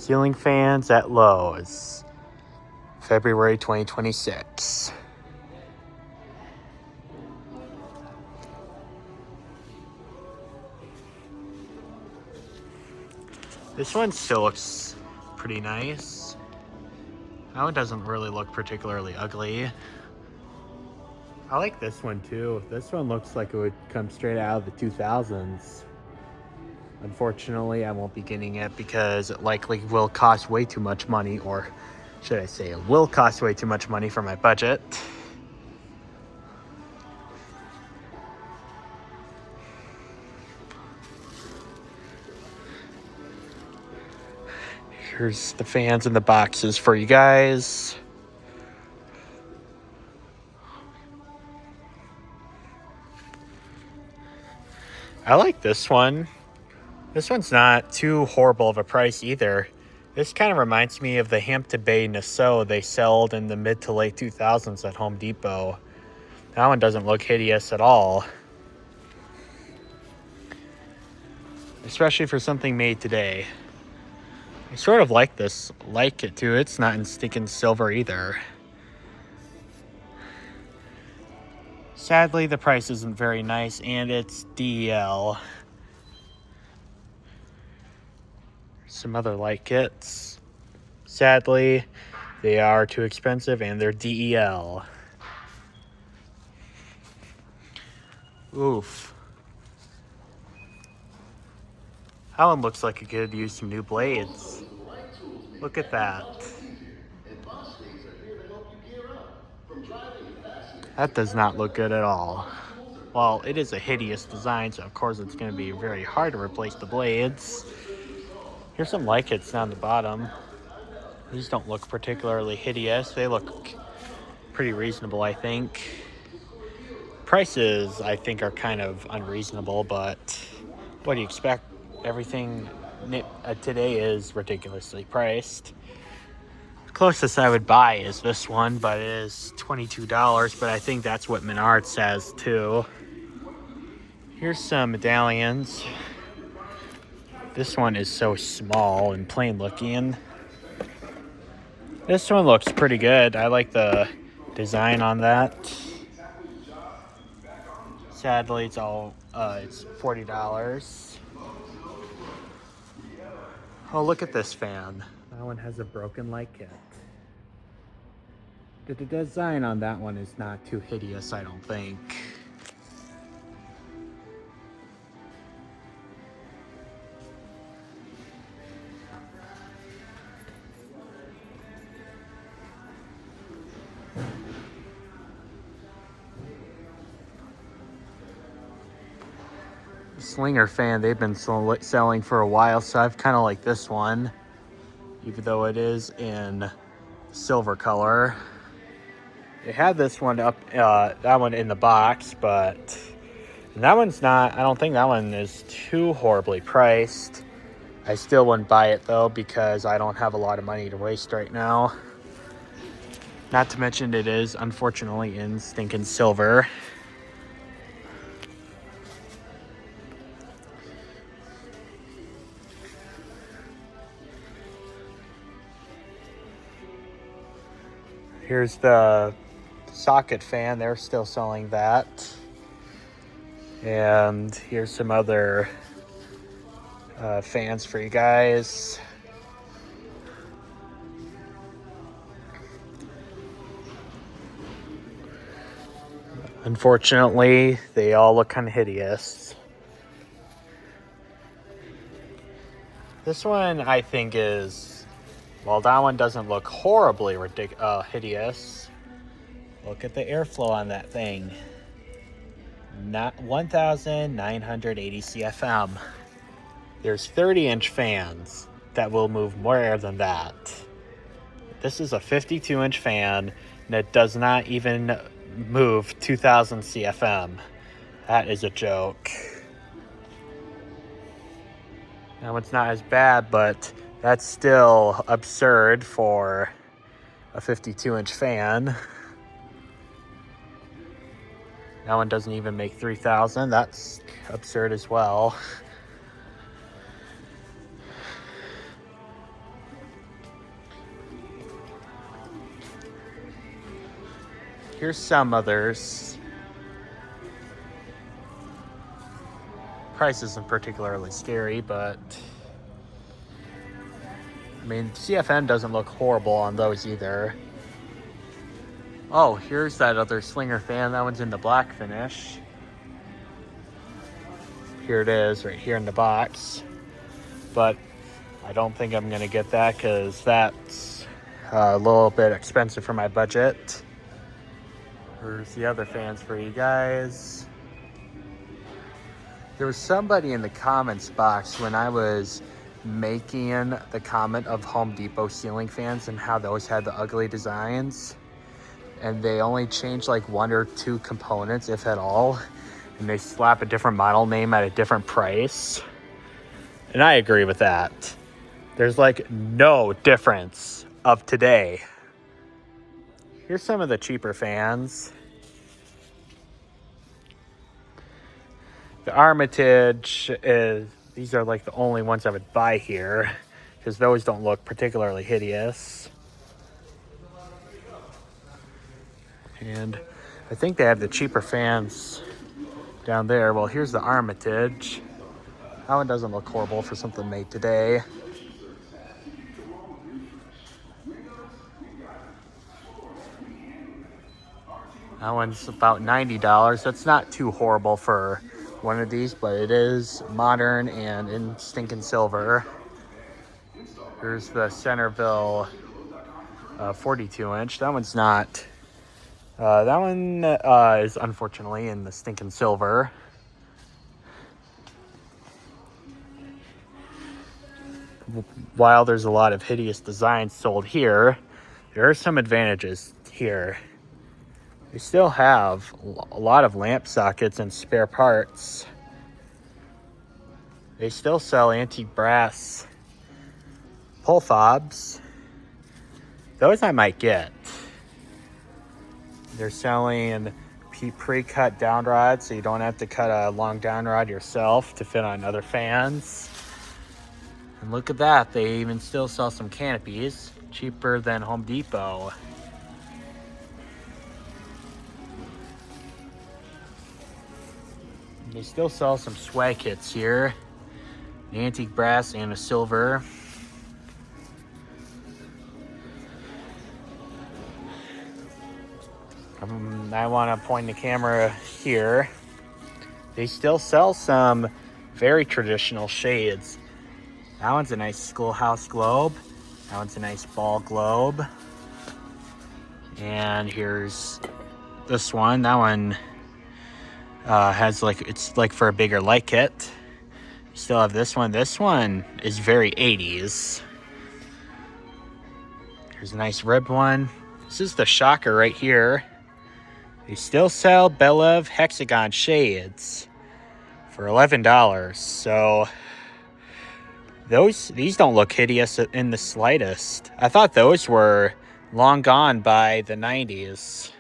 Ceiling fans at Lowe's, February 2026. This one still looks pretty nice. That one doesn't really look particularly ugly. I like this one too. This one looks like it would come straight out of the 2000s. Unfortunately, I won't be getting it because it likely will cost way too much money, or should I say it will cost way too much money for my budget. Here's the fans in the boxes for you guys. I like this one. This one's not too horrible of a price either. This kind of reminds me of the Hampton Bay Nassau they sold in the mid to late 2000s at Home Depot. That one doesn't look hideous at all. Especially for something made today. I sort of like it too. It's not in stinking silver either. Sadly, the price isn't very nice, and it's DEL. Some other light kits. Sadly, they are too expensive, and they're DEL. Oof. That one looks like it could use some new blades. Look at that. That does not look good at all. Well, it is a hideous design, so of course it's going to be very hard to replace the blades. Here's some light kits down the bottom. These don't look particularly hideous. They look pretty reasonable, I think. Prices, I think, are kind of unreasonable, but what do you expect? Everything today is ridiculously priced. The closest I would buy is this one, but it is $22, but I think that's what Menards says too. Here's some medallions. This one is so small and plain looking. This one looks pretty good. I like the design on that. Sadly, it's $40. Oh, look at this fan. That one has a broken light kit. The design on that one is not too hideous, I don't think. Slinger fan they've been selling for a while, so I've kind of like this one, even though it is in silver color. They had this one up, that one in the box, but that one's not, I don't think that one is too horribly priced. I still wouldn't buy it though, because I don't have a lot of money to waste right now. Not to mention it is unfortunately in stinking silver. Here's the socket fan. They're still selling that. And here's some other fans for you guys. Unfortunately, they all look kind of hideous. This one I think is... Well, that one doesn't look horribly hideous. Look at the airflow on that thing. Not 1,980 CFM. There's 30-inch fans that will move more air than that. This is a 52-inch fan that does not even move 2,000 CFM. That is a joke. That one's not as bad, but that's still absurd for a 52-inch fan. That one doesn't even make 3,000. That's absurd as well. here's some others. Price isn't particularly scary, but I mean, CFN doesn't look horrible on those either. Oh, here's that other Slinger fan. That one's in the black finish. Here it is, right here in the box. But I don't think I'm gonna get that because that's a little bit expensive for my budget. Here's the other fans for you guys. There was somebody in the comments box when I was making the comment of Home Depot ceiling fans and how those had the ugly designs. And they only changed like 1 or 2 components, if at all. And they slap a different model name at a different price. And I agree with that. There's like no difference of today. Here's some of the cheaper fans. The Armitage is, these are like the only ones I would buy here because those don't look particularly hideous. And I think they have the cheaper fans down there. Well, here's the Armitage. That one doesn't look horrible for something made today. That one's about $90. That's not too horrible for one of these, but it is modern and in stinking silver. Here's the Centerville 42-inch. That one's not. That one is unfortunately in the stinking silver. While there's a lot of hideous designs sold here, there are some advantages here. They still have a lot of lamp sockets and spare parts. They still sell antique brass pull fobs. Those I might get. They're selling pre-cut down rods, so you don't have to cut a long down rod yourself to fit on other fans. And look at that, they even still sell some canopies, cheaper than Home Depot. They still sell some swag kits here. An antique brass and a silver. I want to point the camera here. They still sell some very traditional shades. That one's a nice schoolhouse globe. That one's a nice ball globe. And here's this one. That one has like, it's like for a bigger light kit. You still have this one. This one is very 80s. Here's a nice ribbed one. This is the shocker right here. They still sell Belev hexagon shades for $11. So these don't look hideous in the slightest. I thought those were long gone by the 90s,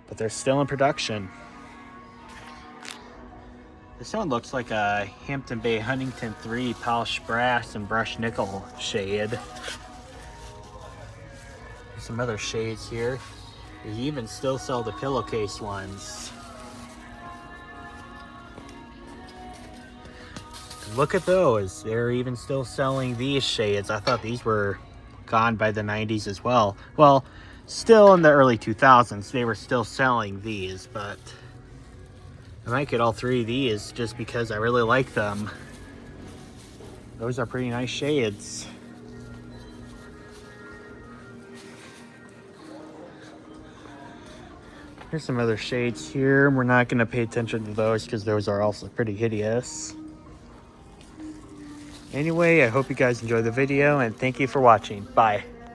but they're still in production. This one looks like a Hampton Bay Huntington 3 polished brass and brushed nickel shade. There's some other shades here. They even still sell the pillowcase ones. Look at those. They're even still selling these shades. I thought these were gone by the 90s as well. Well, still in the early 2000s, they were still selling these, but I might get all 3 of these just because I really like them. Those are pretty nice shades. Here's some other shades here. We're not going to pay attention to those because those are also pretty hideous. Anyway, I hope you guys enjoyed the video and thank you for watching. Bye.